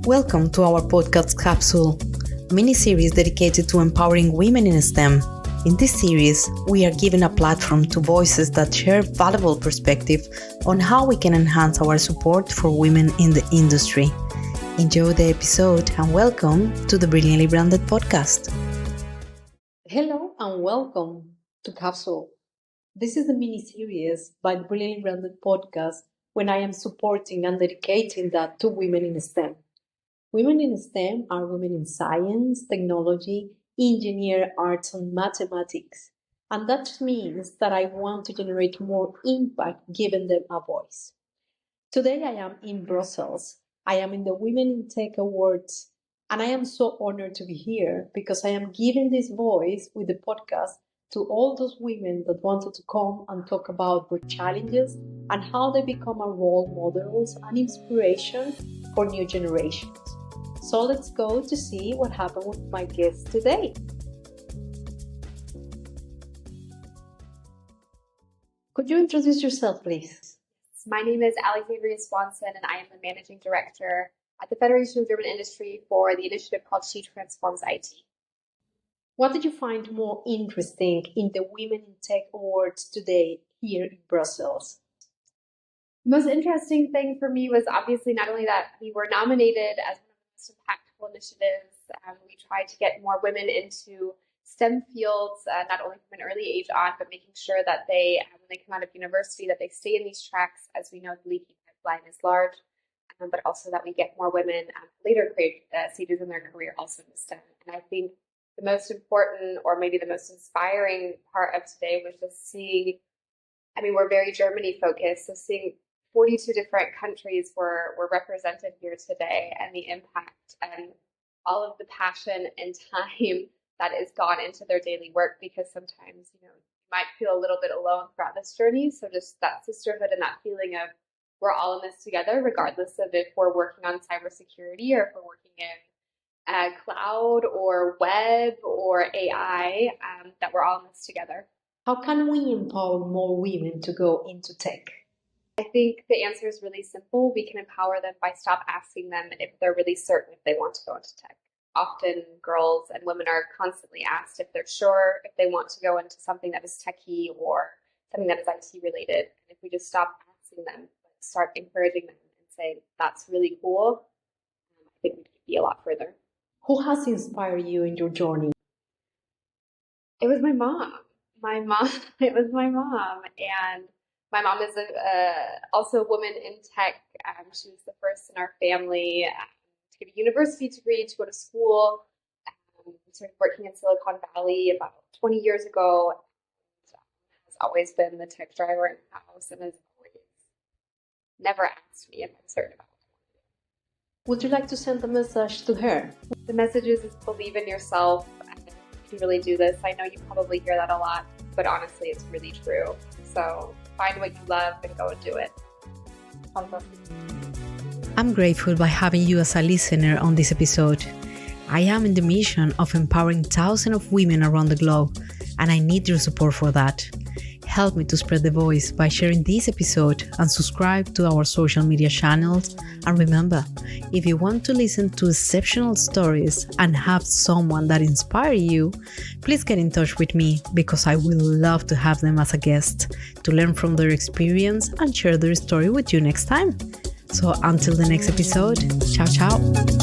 Welcome to our podcast Capsule, a mini-series dedicated to empowering women in STEM. In this series, we are giving a platform to voices that share valuable perspective on how we can enhance our support for women in the industry. Enjoy the episode and welcome to the Brilliantly Branded podcast. Hello and welcome to Capsule. This is the mini-series by the Brilliantly Branded podcast when I am supporting and dedicating that to women in STEM. Women in STEM are women in science, technology, engineering, arts, and mathematics. And that means that I want to generate more impact giving them a voice. Today I am in Brussels. I am in the Women in Tech Awards, and I am so honored to be here because I am giving this voice with the podcast to all those women that wanted to come and talk about their challenges and how they become a role models and inspiration for new generations. So let's go to see what happened with my guest today. Could you introduce yourself, please? My name is Alexandrea Swanson, and I am the Managing Director at the Federation of German Industry for the initiative called She Transforms IT. What did you find more interesting in the Women in Tech Awards today here in Brussels? The most interesting thing for me was obviously not only that we were nominated as one of the most impactful initiatives, we tried to get more women into STEM fields, not only from an early age on, but making sure that they, when they come out of university, that they stay in these tracks. As we know, the leaky pipeline is large, but also that we get more women later stages in their career also in STEM. And I think the most important, or maybe the most inspiring part of today was just seeing, we're very Germany focused, so seeing 42 different countries were represented here today, and the impact and all of the passion and time that is gone into their daily work, because sometimes, you might feel a little bit alone throughout this journey. So just that sisterhood and that feeling of we're all in this together, regardless of if we're working on cybersecurity or if we're working in cloud or web or AI, that we're all in this together. How can we empower more women to go into tech? I think the answer is really simple. We can empower them by stop asking them if they're really certain if they want to go into tech. Often girls and women are constantly asked if they're sure if they want to go into something that is techie or something that is IT related. And if we just stop asking them, start encouraging them and say, that's really cool, I think we could be a lot further. Who has inspired you in your journey? It was my mom. It was my mom. And my mom is also a woman in tech. She was the first in our family to get a university degree, to go to school. Started working in Silicon Valley about 20 years ago. Has always been the tech driver in the house and has always never asked me if I'm certain about it. Would you like to send a message to her? The message is believe in yourself. You can really do this. I know you probably hear that a lot, but honestly, it's really true. So find what you love and go and do it. I'm grateful by having you as a listener on this episode. I am in the mission of empowering thousands of women around the globe, and I need your support for that. Help me to spread the voice by sharing this episode and subscribe to our social media channels. And remember, if you want to listen to exceptional stories and have someone that inspires you, please get in touch with me, because I will love to have them as a guest to learn from their experience and share their story with you next time. So until the next episode, ciao ciao.